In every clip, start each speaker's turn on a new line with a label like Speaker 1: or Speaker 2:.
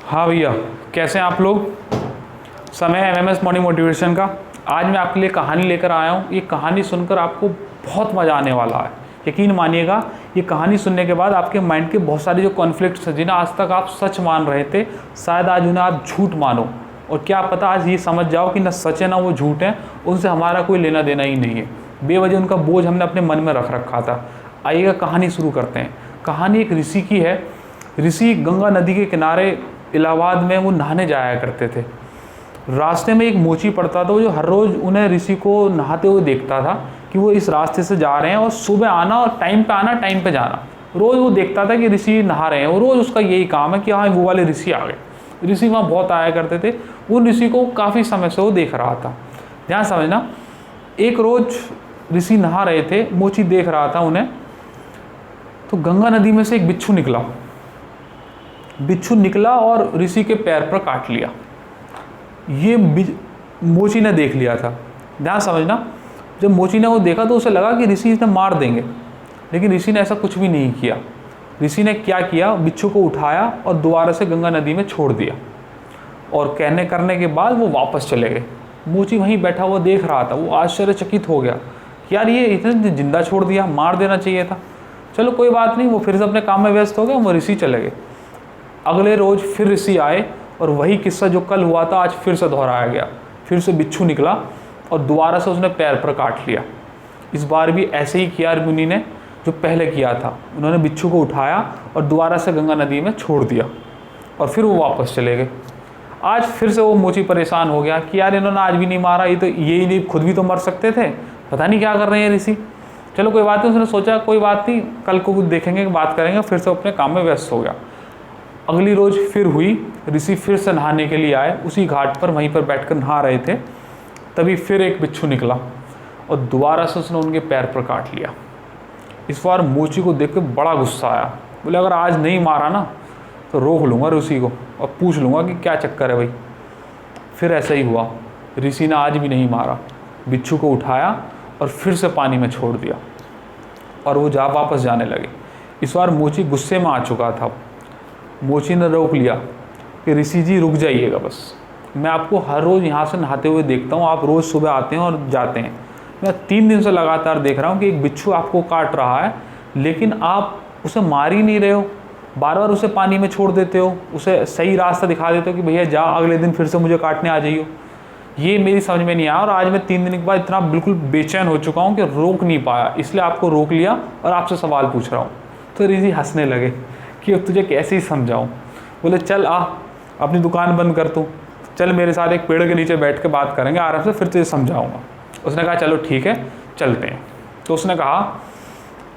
Speaker 1: हाँ भैया, कैसे हैं आप लोग। समय है एमएमएस मॉर्निंग मोटिवेशन का। आज मैं आपके लिए कहानी लेकर आया हूँ। ये कहानी सुनकर आपको बहुत मज़ा आने वाला है। यकीन मानिएगा, ये कहानी सुनने के बाद आपके माइंड के बहुत सारे जो कॉन्फ्लिक्ट्स हैं, जिन्हें आज तक आप सच मान रहे थे, शायद आज उन्हें आप झूठ मानो। और क्या पता आज ये समझ जाओ कि ना सच है ना वो झूठ है, उनसे हमारा कोई लेना देना ही नहीं है। बेवजह उनका बोझ हमने अपने मन में रख रखा था। आइएगा कहानी शुरू करते हैं। कहानी एक ऋषि की है। ऋषि गंगा नदी के किनारे इलाहाबाद में वो नहाने जाया करते थे। रास्ते में एक मोची पड़ता था, वो जो हर रोज़ उन्हें ऋषि को नहाते हुए देखता था कि वो इस रास्ते से जा रहे हैं और सुबह आना और टाइम पे आना, टाइम पे जाना। रोज़ वो देखता था कि ऋषि नहा रहे हैं और रोज़ उसका यही काम है कि हाँ वो वाले ऋषि आ गए। ऋषि वहाँ बहुत आया करते थे। उन ऋषि को काफ़ी समय से वो देख रहा था। ध्यान समझना, एक रोज़ ऋषि नहा रहे थे, मोची देख रहा था उन्हें, तो गंगा नदी में से एक बिच्छू निकला और ऋषि के पैर पर काट लिया। ये मोची ने देख लिया था। ध्यान समझना, जब मोची ने वो देखा तो उसे लगा कि ऋषि इसे मार देंगे, लेकिन ऋषि ने ऐसा कुछ भी नहीं किया। ऋषि ने क्या किया, बिच्छू को उठाया और दोबारा से गंगा नदी में छोड़ दिया। और कहने करने के बाद वो वापस चले गए। मोची वहीं बैठा हुआ देख रहा था। वो आश्चर्यचकित हो गया कि यार ये इतने जिंदा छोड़ दिया, मार देना चाहिए था। चलो कोई बात नहीं, वो फिर से अपने काम में व्यस्त हो गए, वो ऋषि चले गए। अगले रोज़ फिर ऋषि आए और वही किस्सा जो कल हुआ था आज फिर से दोहराया गया। फिर से बिच्छू निकला और दोबारा से उसने पैर पर काट लिया। इस बार भी ऐसे ही किया मुनि ने जो पहले किया था। उन्होंने बिच्छू को उठाया और दोबारा से गंगा नदी में छोड़ दिया और फिर वो वापस चले गए। आज फिर से वो मोची परेशान हो गया कि यार इन्होंने आज भी नहीं मारा, ये तो यही नहीं, खुद भी तो मर सकते थे, पता नहीं क्या कर रहे हैं ऋषि। चलो कोई बात नहीं, उसने सोचा कोई बात नहीं, कल को कुछ देखेंगे, बात करेंगे। फिर से अपने काम में व्यस्त हो गया। अगली रोज़ फिर हुई, ऋषि फिर से नहाने के लिए आए। उसी घाट पर वहीं पर बैठकर नहा रहे थे, तभी फिर एक बिच्छू निकला और दोबारा से उसने उनके पैर पर काट लिया। इस बार मोची को देख कर बड़ा गुस्सा आया। बोले अगर आज नहीं मारा ना तो रोक लूँगा ऋषि को और पूछ लूँगा कि क्या चक्कर है भाई। फिर ऐसा ही हुआ, ऋषि ने आज भी नहीं मारा, बिच्छू को उठाया और फिर से पानी में छोड़ दिया और वो वापस जाने लगे। इस बार मोची गुस्से में आ चुका था। मोची ने रोक लिया कि ऋषि जी रुक जाइएगा, बस मैं आपको हर रोज़ यहाँ से नहाते हुए देखता हूँ, आप रोज़ सुबह आते हैं और जाते हैं। मैं 3 दिन से लगातार देख रहा हूँ कि एक बिच्छू आपको काट रहा है, लेकिन आप उसे मार ही नहीं रहे हो, बार बार उसे पानी में छोड़ देते हो, उसे सही रास्ता दिखा देते हो कि भैया जा, अगले दिन फिर से मुझे काटने आ जाइए। ये मेरी समझ में नहीं आया और आज मैं 3 दिन के बाद इतना बिल्कुल बेचैन हो चुका हूँ कि रोक नहीं पाया, इसलिए आपको रोक लिया और आपसे सवाल पूछ रहा हूँ। तो ऋषि हंसने लगे कि अब तुझे कैसे ही समझाऊँ। बोले चल आ, अपनी दुकान बंद कर तू, चल मेरे साथ एक पेड़ के नीचे बैठ के बात करेंगे आराम से, फिर तुझे समझाऊँगा। उसने कहा चलो ठीक है चलते हैं। तो उसने कहा,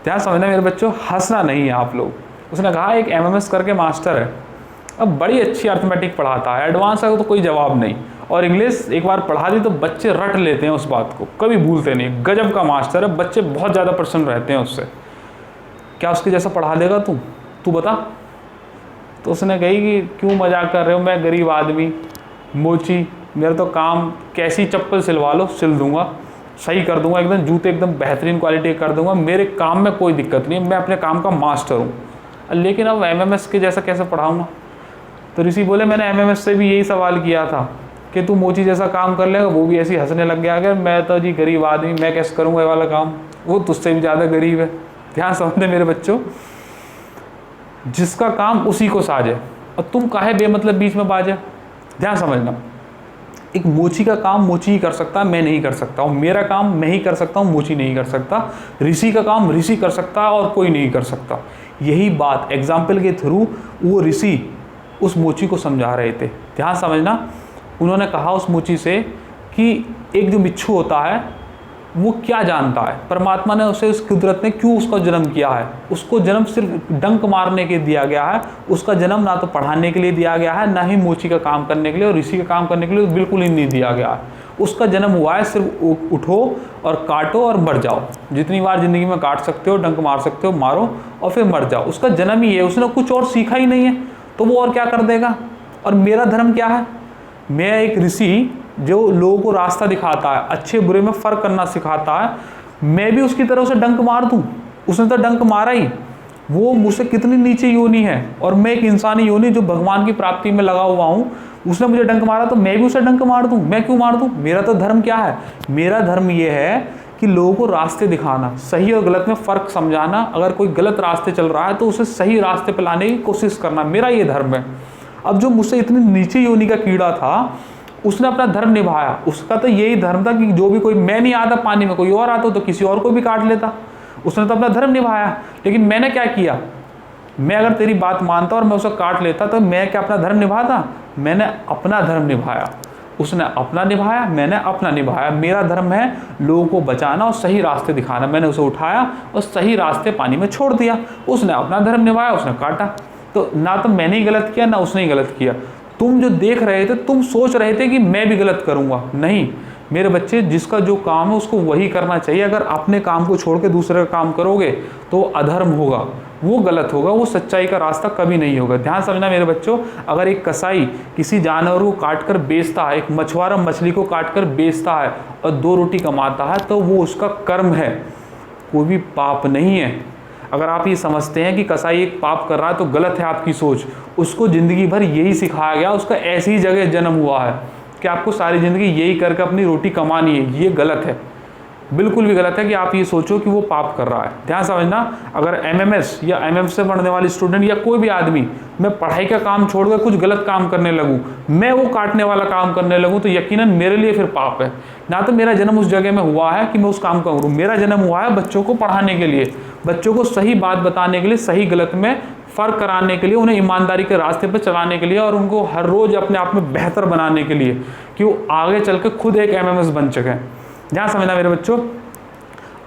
Speaker 1: ध्यान समझना मेरे बच्चों, हंसना नहीं है आप लोग। उसने कहा एक एमएमएस करके मास्टर है, अब बड़ी अच्छी अर्थमेटिक पढ़ाता है, एडवांस है तो कोई जवाब नहीं, और इंग्लिश एक बार पढ़ा दी तो बच्चे रट लेते हैं उस बात को, कभी भूलते नहीं। गजब का मास्टर है, बच्चे बहुत ज़्यादा प्रसन्न रहते हैं उससे। क्या उसके जैसा पढ़ा देगा तू बता। तो उसने कही कि क्यों मजाक कर रहे हो, मैं गरीब आदमी, मोची, मेरा तो काम कैसी चप्पल सिलवा लो सिल दूंगा, सही कर दूंगा, एकदम जूते एकदम बेहतरीन क्वालिटी कर दूंगा, मेरे काम में कोई दिक्कत नहीं है, मैं अपने काम का मास्टर हूँ, लेकिन अब एमएमएस के जैसा कैसे पढ़ाऊँगा। तो ऋषि बोले मैंने एमएमएस से भी यही सवाल किया था कि तू मोची जैसा काम कर लेगा, वो भी ऐसे ही हंसने लग गया। अगर मैं तो जी गरीब आदमी, मैं कैसे करूँगा ये वाला काम, वो तुझसे भी ज़्यादा गरीब है। ध्यान समझते मेरे बच्चों, जिसका काम उसी को साजे और तुम काहे बेमतलब बीच में बाजे। ध्यान समझना, एक मोची का काम मोची ही कर सकता है, मैं नहीं कर सकता हूँ। मेरा काम मैं ही कर सकता हूँ, मोची नहीं कर सकता। ऋषि का काम ऋषि कर सकता है और कोई नहीं कर सकता। यही बात एग्जाम्पल के थ्रू वो ऋषि उस मोची को समझा रहे थे। ध्यान समझना, उन्होंने कहा उस मोची से कि एक जो बिच्छू होता है वो क्या जानता है, परमात्मा ने उसे, उस कुदरत ने क्यों उसका जन्म किया है। उसको जन्म सिर्फ डंक मारने के दिया गया है, उसका जन्म ना तो पढ़ाने के लिए दिया गया है, ना ही मोची का काम करने के लिए, और ऋषि का काम करने के लिए बिल्कुल ही नहीं दिया गया है। उसका जन्म हुआ है सिर्फ उठो और काटो और मर जाओ, जितनी बार ज़िंदगी में काट सकते हो, डंक मार सकते हो, मारो और फिर मर जाओ। उसका जन्म ही है, उसने कुछ और सीखा ही नहीं है, तो वो और क्या कर देगा। और मेरा धर्म क्या है, मैं एक ऋषि जो लोगों को रास्ता दिखाता है, अच्छे बुरे में फ़र्क करना सिखाता है, मैं भी उसकी तरह उसे डंक मार दूँ। उसने तो डंक मारा ही, वो मुझसे कितनी नीचे योनि है और मैं एक इंसानी योनि जो भगवान की प्राप्ति में लगा हुआ हूँ। उसने मुझे डंक मारा तो मैं भी उसे डंक मार दूँ? मैं क्यों मार दूँ? मेरा तो धर्म क्या है? मेरा धर्म ये है कि लोगों को रास्ते दिखाना, सही और गलत में फ़र्क समझाना। अगर कोई गलत रास्ते चल रहा है तो उसे सही रास्ते पर लाने की कोशिश करना, मेरा ये धर्म है। अब जो मुझसे इतनी नीचे योनि का कीड़ा था, उसने अपना धर्म निभाया। उसका तो यही धर्म था कि जो भी कोई, मैं नहीं आता पानी में, कोई और आता तो किसी और को भी काट लेता। उसने तो अपना धर्म निभाया। लेकिन मैंने क्या किया? मैं अगर तेरी बात मानता और मैं उसे काट लेता तो मैं क्या अपना धर्म निभाता? मैंने अपना धर्म निभाया। उसने अपना निभाया, मैंने अपना निभाया। मेरा धर्म है लोगों को बचाना और सही रास्ते दिखाना। मैंने उसे उठाया और सही रास्ते पानी में छोड़ दिया। उसने अपना धर्म निभाया, उसने काटा। तो ना तो मैंने ही गलत किया ना उसने ही गलत किया। तुम जो देख रहे थे, तुम सोच रहे थे कि मैं भी गलत करूँगा। नहीं मेरे बच्चे, जिसका जो काम है उसको वही करना चाहिए। अगर अपने काम को छोड़ के दूसरे का काम करोगे तो अधर्म होगा, वो गलत होगा, वो सच्चाई का रास्ता कभी नहीं होगा। ध्यान समझना मेरे बच्चों, अगर एक कसाई किसी जानवर को काट कर बेचता है, एक मछुआरा मछली को काट कर बेचता है और 2 रोटी कमाता है, तो वो उसका कर्म है, कोई भी पाप नहीं है। अगर आप ये समझते हैं कि कसाई एक पाप कर रहा है तो गलत है आपकी सोच। उसको ज़िंदगी भर यही सिखाया गया, उसका ऐसी ही जगह जन्म हुआ है कि आपको सारी ज़िंदगी यही करके अपनी रोटी कमानी है। ये गलत है, बिल्कुल भी गलत है कि आप ये सोचो कि वो पाप कर रहा है। ध्यान समझना, अगर एमएमएस या एमएम से पढ़ने वाली स्टूडेंट या कोई भी आदमी, मैं पढ़ाई का काम छोड़कर कुछ गलत काम करने लगूँ, मैं वो काटने वाला काम करने लगूँ, तो यकीनन मेरे लिए फिर पाप है। ना तो मेरा जन्म उस जगह में हुआ है कि मैं उस काम करूँ। मेरा जन्म हुआ है बच्चों को पढ़ाने के लिए, बच्चों को सही बात बताने के लिए, सही गलत में फ़र्क कराने के लिए, उन्हें ईमानदारी के रास्ते पर चलाने के लिए और उनको हर रोज़ अपने आप में बेहतर बनाने के लिए कि वो आगे चल के खुद एक एमएमएस बन सकें। ध्यान समझना मेरे बच्चों,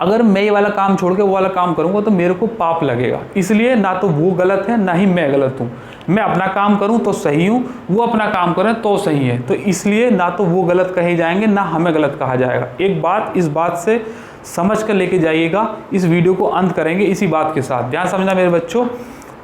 Speaker 1: अगर मैं ये वाला काम छोड़ के वो वाला काम करूँगा तो मेरे को पाप लगेगा। इसलिए ना तो वो गलत है ना ही मैं गलत हूँ। मैं अपना काम करूँ तो सही हूँ, वो अपना काम करें तो सही है। तो इसलिए ना तो वो गलत कहे जाएंगे ना हमें गलत कहा जाएगा। एक बात इस बात से समझ कर लेके जाइएगा। इस वीडियो को अंत करेंगे इसी बात के साथ। ध्यान समझना मेरे बच्चों,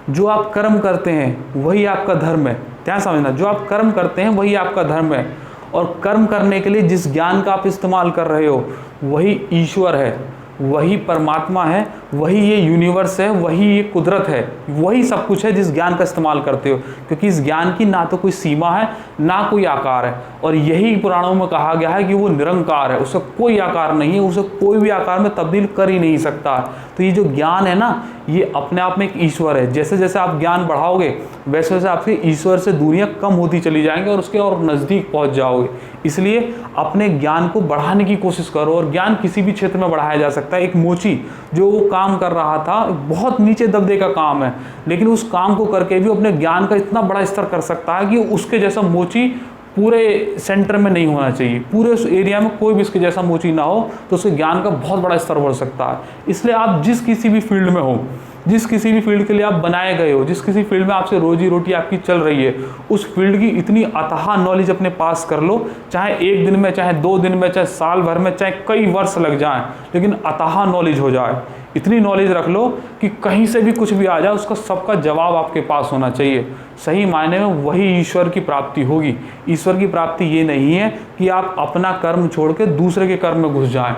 Speaker 1: जो आप कर्म करते हैं वही आपका धर्म है। ध्यान समझना, जो आप कर्म करते हैं वही आपका धर्म है। और कर्म करने के लिए जिस ज्ञान का आप इस्तेमाल कर रहे हो वही ईश्वर है, वही परमात्मा है, वही ये यूनिवर्स है, वही ये कुदरत है, वही सब कुछ है जिस ज्ञान का इस्तेमाल करते हो। क्योंकि इस ज्ञान की ना तो कोई सीमा है ना कोई आकार है। और यही पुराणों में कहा गया है कि वो निरंकार है, उसका कोई आकार नहीं है, उसे कोई भी आकार में तब्दील कर ही नहीं सकता। तो ये जो ज्ञान है ना, ये अपने आप में एक ईश्वर है। जैसे जैसे आप ज्ञान बढ़ाओगे वैसे वैसे आपके ईश्वर से दूरियां कम होती चली जाएंगी और उसके और नज़दीक पहुंच जाओगे। इसलिए अपने ज्ञान को बढ़ाने की कोशिश करो। और ज्ञान किसी भी क्षेत्र में बढ़ाया जा सकता है। एक मोची जो वो काम कर रहा था, बहुत नीचे दबदे का काम है, लेकिन उस काम को करके भी अपने ज्ञान का इतना बड़ा स्तर कर सकता है कि उसके जैसा मोची पूरे सेंटर में नहीं होना चाहिए। पूरे उस एरिया में कोई भी इसके जैसा मोची ना हो तो उसके ज्ञान का बहुत बड़ा स्तर बढ़ सकता है। इसलिए आप जिस किसी भी फील्ड में हो, जिस किसी भी फील्ड के लिए आप बनाए गए हो, जिस किसी फील्ड में आपसे रोजी रोटी आपकी चल रही है, उस फील्ड की इतनी अथाह नॉलेज अपने पास कर लो। चाहे 1 दिन में, चाहे 2 दिन में, चाहे साल भर में, चाहे कई वर्ष लग जाएं, लेकिन अथाह नॉलेज हो जाए। इतनी नॉलेज रख लो कि कहीं से भी कुछ भी आ जाए उसका सबका जवाब आपके पास होना चाहिए। सही मायने में वही ईश्वर की प्राप्ति होगी। ईश्वर की प्राप्ति ये नहीं है कि आप अपना कर्म छोड़ के दूसरे के कर्म में घुस जाएं।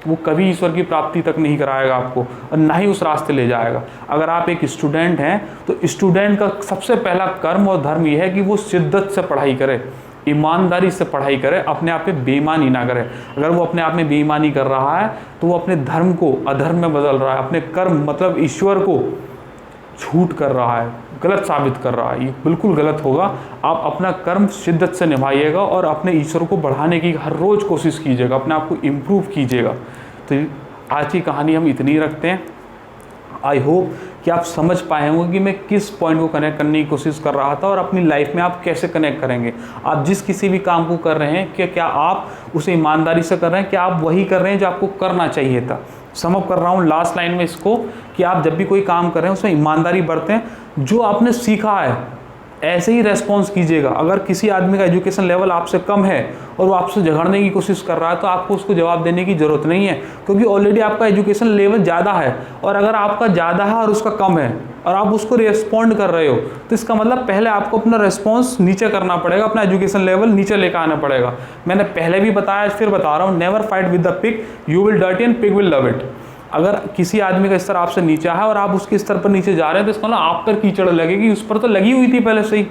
Speaker 1: वो कभी ईश्वर की प्राप्ति तक नहीं कराएगा आपको और ना ही उस रास्ते ले जाएगा। अगर आप एक स्टूडेंट हैं तो स्टूडेंट का सबसे पहला कर्म और धर्म ये है कि वो शिद्दत से पढ़ाई करे, ईमानदारी से पढ़ाई करे, अपने आप पे बेईमानी ना करे। अगर वो अपने आप में बेईमानी कर रहा है तो वो अपने धर्म को अधर्म में बदल रहा है, अपने कर्म मतलब ईश्वर को झूठ कर रहा है, गलत साबित कर रहा है। ये बिल्कुल गलत होगा। आप अपना कर्म शिद्दत से निभाइएगा और अपने ईश्वर को बढ़ाने की हर रोज़ कोशिश कीजिएगा, अपने आप को इम्प्रूव कीजिएगा। तो आज की कहानी हम इतनी ही रखते हैं। आई होप कि आप समझ पाए होंगे कि मैं किस पॉइंट को कनेक्ट करने की कोशिश कर रहा था और अपनी लाइफ में आप कैसे कनेक्ट करेंगे। आप जिस किसी भी काम को कर रहे हैं क्या आप उसे ईमानदारी से कर रहे हैं, क्या आप वही कर रहे हैं जो आपको करना चाहिए था। समअप कर रहा हूँ लास्ट लाइन में इसको कि आप जब भी कोई काम कर रहे हैं उसमें ईमानदारी बरतें। जो आपने सीखा है ऐसे ही रेस्पॉन्स कीजिएगा। अगर किसी आदमी का एजुकेशन लेवल आपसे कम है और वो आपसे झगड़ने की कोशिश कर रहा है तो आपको उसको जवाब देने की ज़रूरत नहीं है, क्योंकि ऑलरेडी आपका एजुकेशन लेवल ज़्यादा है। और अगर आपका ज़्यादा है और उसका कम है और आप उसको रिस्पॉन्ड कर रहे हो तो इसका मतलब पहले आपको अपना रिस्पॉन्स नीचे करना पड़ेगा, अपना एजुकेशन लेवल नीचे लेकर आना पड़ेगा। मैंने पहले भी बताया, फिर बता रहा हूँ, never fight with the pig, you will dirty and pig will love it. अगर किसी आदमी का स्तर आपसे नीचा है और आप उसके स्तर पर नीचे जा रहे हैं तो इसका मतलब आप पर कीचड़ लगेगी, उस पर तो लगी हुई थी पहले से ही,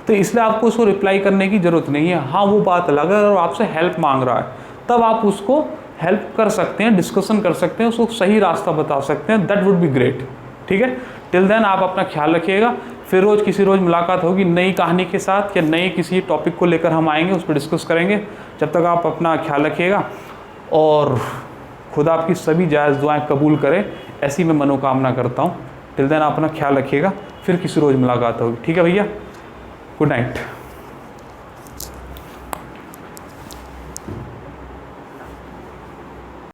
Speaker 1: तो इसलिए आपको उसको रिप्लाई करने की ज़रूरत नहीं है। हाँ वो बात अलग है, और आपसे हेल्प मांग रहा है तब आप उसको हेल्प कर सकते हैं, डिस्कशन कर सकते हैं, उसको सही रास्ता बता सकते हैं, दैट वुड बी ग्रेट। ठीक है, टिल देन आप अपना ख्याल रखिएगा। फिर रोज़ किसी रोज़ मुलाकात होगी नई कहानी के साथ या नए किसी टॉपिक को लेकर हम आएंगे, उस पर डिस्कस करेंगे। जब तक आप अपना ख्याल रखिएगा और खुदा आपकी सभी जायज़ दुआएं कबूल करे, ऐसी मैं मनोकामना करता हूँ। टिल देन आप अपना ख्याल रखिएगा, फिर किसी रोज़ मुलाकात होगी। ठीक है भैया, गुड नाइट।